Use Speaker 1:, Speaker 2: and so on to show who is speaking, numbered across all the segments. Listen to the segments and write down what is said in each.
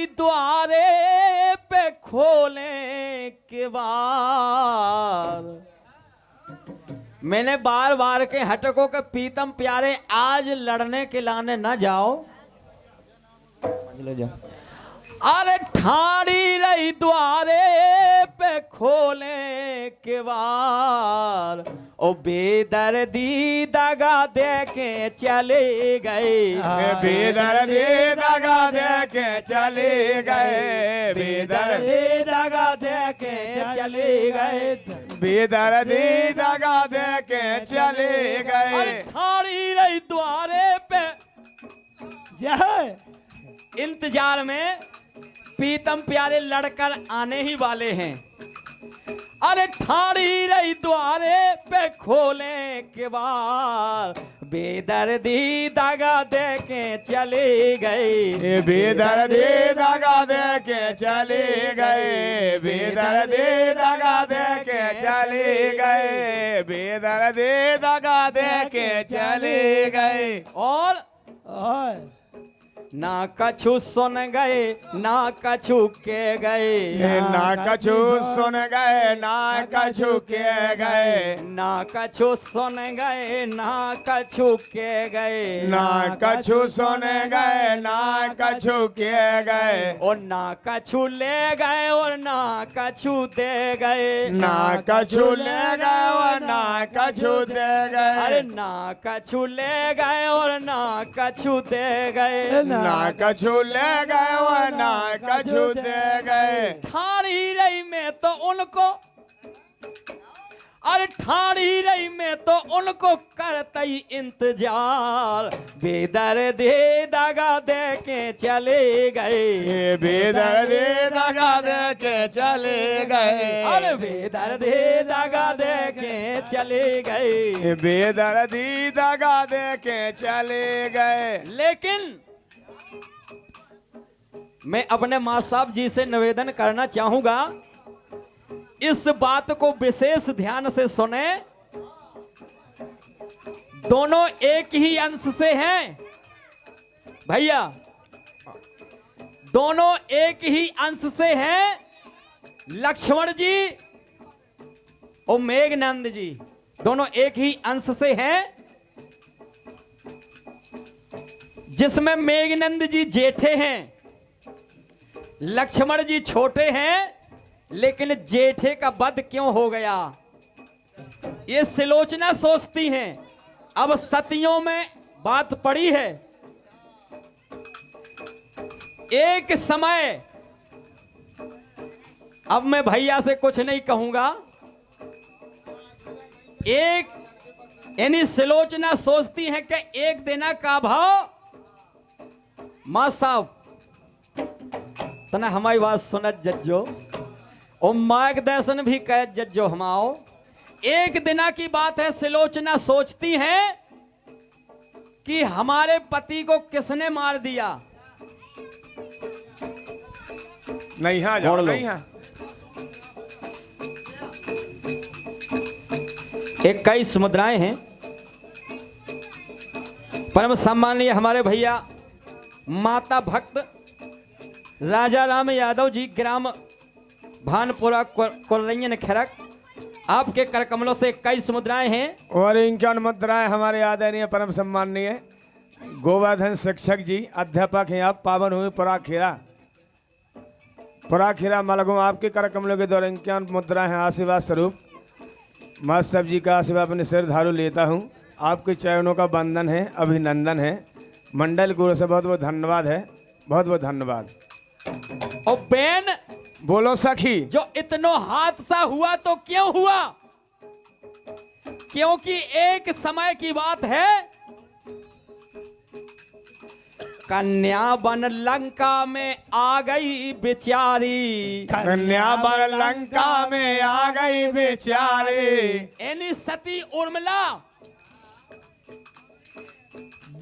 Speaker 1: रही द्वारे पे खोले किवाड़। मैंने बार बार के हटको के पीतम प्यारे आज लड़ने के लाने न जाओ। अरे ठाड़ी रही द्वारे पे खोले किवाड़, ओ बेदर्दी दगा दे के चले गए।
Speaker 2: बेदर्दी दगा दे के चले गए।
Speaker 1: बेदर्दी दगा दे के चले गए।
Speaker 2: बेदर्दी दगा दे के चले गए।
Speaker 1: अरे ठाड़ी रही द्वारे पे जय इंतजार में पीतम प्यारे लड़कर आने ही वाले हैं। अरे ठाड़ी रही द्वारे पे खोले किवाड़, बेदर्दी दगा दे के चले गए।
Speaker 2: बेदर्दी दगा दे के चले गए। बेदर्दी दगा दे के चले गए। बेदर्दी दगा दे के चले गए।
Speaker 1: और ना कछु सुन गए ना कछु के गए।
Speaker 2: ना कछु सुन गए ना कछु के गए।
Speaker 1: ना कछु सुन गए ना कछु के गए।
Speaker 2: ना कछु सुन गए ना कछु के गए।
Speaker 1: और ना कछु ले गए और ना कछु दे गए।
Speaker 2: ना कछु ले गए और ना कछु दे गए।
Speaker 1: अरे ना कछु ले गए और ना कछु दे गए।
Speaker 2: ना कछु ले गए और ना कछु दे गए।
Speaker 1: ठाड़ी रही में तो उनको, अरे ठाड़ी रही में तो उनको करते इंतजार, बेदर्दी दगा दे के चले गए।
Speaker 2: बेदर्दी दगा दे के चले गए।
Speaker 1: अरे बेदर्दी दगा दे के चले गए।
Speaker 2: बेदर्दी दगा दे के चले गए।
Speaker 1: लेकिन मैं अपने मां साहब जी से निवेदन करना चाहूंगा, इस बात को विशेष ध्यान से सुने। दोनों एक ही अंश से हैं भैया, दोनों एक ही अंश से हैं। लक्ष्मण जी और मेघनंद जी दोनों एक ही अंश से हैं, जिसमें मेघनंद जी जेठे हैं, लक्ष्मण जी छोटे हैं। लेकिन जेठे का वध क्यों हो गया, ये सुलोचना सोचती हैं। अब सतियों में बात पड़ी है। एक समय, अब मैं भैया से कुछ नहीं कहूंगा, एक यानी सुलोचना सोचती हैं कि एक दिन का भाव मां साहब तना हमारी बात सुनत जज्जो और मार्गदर्शन भी कह जज्जो हमाओ। एक दिना की बात है, सुलोचना सोचती हैं कि हमारे पति को किसने मार दिया।
Speaker 2: नहीं हाँ जाओ, नहीं हाँ।
Speaker 1: 21 मुद्राएं हैं। परम सम्माननीय हमारे भैया माता भक्त राजा राम यादव जी, ग्राम भानपुरा कोल्लैयन खरक, आपके कर कमलों से 21 मुद्राएं हैं।
Speaker 2: और 51 मुद्राएं हमारे आदरणीय परम सम्माननीय गोवर्धन शिक्षक जी, अध्यापक हैं आप, पावन हुई पुराखीरा मलगुम, आपके कर कमलों के द्वारा 51 मुद्राएं हैं आशीर्वाद स्वरूप। माँ साहब जी का आशीर्वाद अपने सिर धारू लेता हूँ। आपके चरणों का वंदन है, अभिनंदन है। मंडल गुरु से बहुत बहुत धन्यवाद है, बहुत बहुत धन्यवाद।
Speaker 1: और बेन
Speaker 2: बोलो सखी,
Speaker 1: जो इतनो हादसा हुआ तो क्यों हुआ, क्योंकि एक समय की बात है, कन्या बन लंका में आ गई बेचारी।
Speaker 2: कन्या बन लंका में आ गई बेचारी।
Speaker 1: यानी सती उर्मिला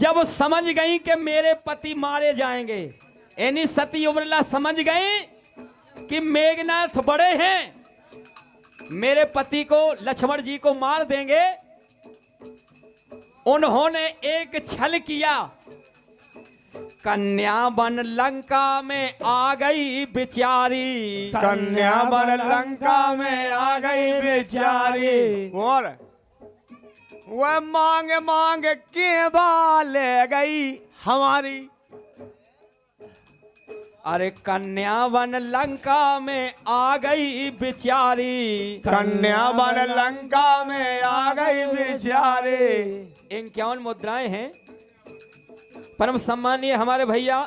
Speaker 1: जब समझ गई कि मेरे पति मारे जाएंगे, यानी सती उर्मिला समझ गई कि मेघनाथ बड़े हैं, मेरे पति को लक्ष्मण जी को मार देंगे। उन्होंने एक छल किया, कन्या बन लंका में आ गई बेचारी।
Speaker 2: कन्या बन लंका में आ गई बेचारी। और वह मांग मांग के बाल ले गई हमारी।
Speaker 1: अरे कन्या बन लंका में आ गई बेचारी।
Speaker 2: कन्या बन लंका में आ गई बेचारी।
Speaker 1: 51 मुद्राएं हैं। परम सम्मानीय हमारे भैया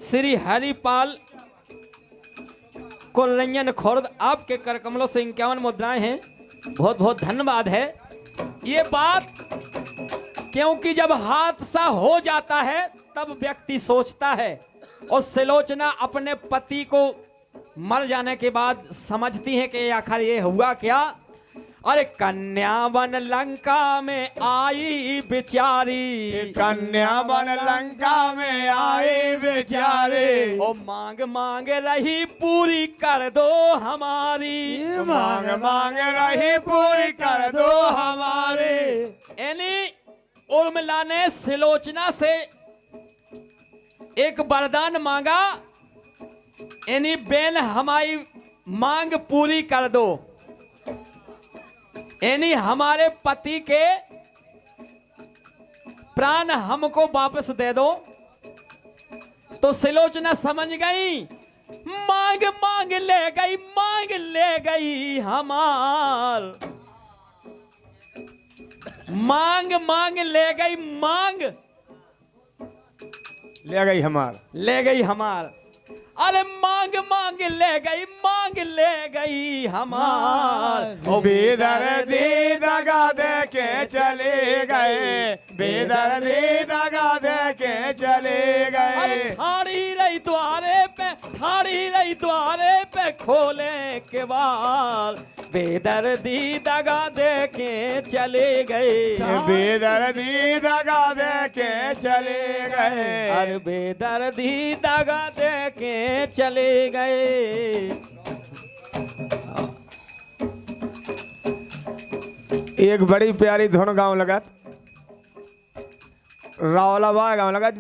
Speaker 1: श्री हरिपाल कुलरंजन खुर्द, आपके कर कमलों से 51 मुद्राएं हैं। बहुत बहुत धन्यवाद है। ये बात क्योंकि जब हादसा हो जाता है तब व्यक्ति सोचता है, और सुलोचना अपने पति को मर जाने के बाद समझती है कि आखिर ये हुआ क्या। अरे कन्या बन लंका में आई बेचारी।
Speaker 2: कन्या बन लंका में आई बेचारी।
Speaker 1: ओ मांग मांग रही पूरी कर दो हमारी।
Speaker 2: मांग मांग रही पूरी कर दो हमारी।
Speaker 1: यानी उर्मिला ने सुलोचना से एक वरदान मांगा, यानी बेन हमारी मांग पूरी कर दो, यानी हमारे पति के प्राण हमको वापस दे दो। तो सुलोचना समझ गई, मांग मांग ले गई हमार। मांग मांग ले गई, मांग
Speaker 2: ले गई हमार।
Speaker 1: अरे मांग मांग ले गई हमार।
Speaker 2: बेदर्दी दगा दे के चले गए। बेदर्दी दगा दे के चले
Speaker 1: अरे
Speaker 2: गए।
Speaker 1: ठाड़ी रही द्वारे पे खोले के बाल। बेदर्दी दगा दे के चले गए।
Speaker 2: बेदर्दी दगा दे के चले गए।
Speaker 1: अरे बेदर्दी दगा दे के चले गए।
Speaker 2: एक बड़ी प्यारी धुन गाँव लगत, रावलाबाग गाँव लगत।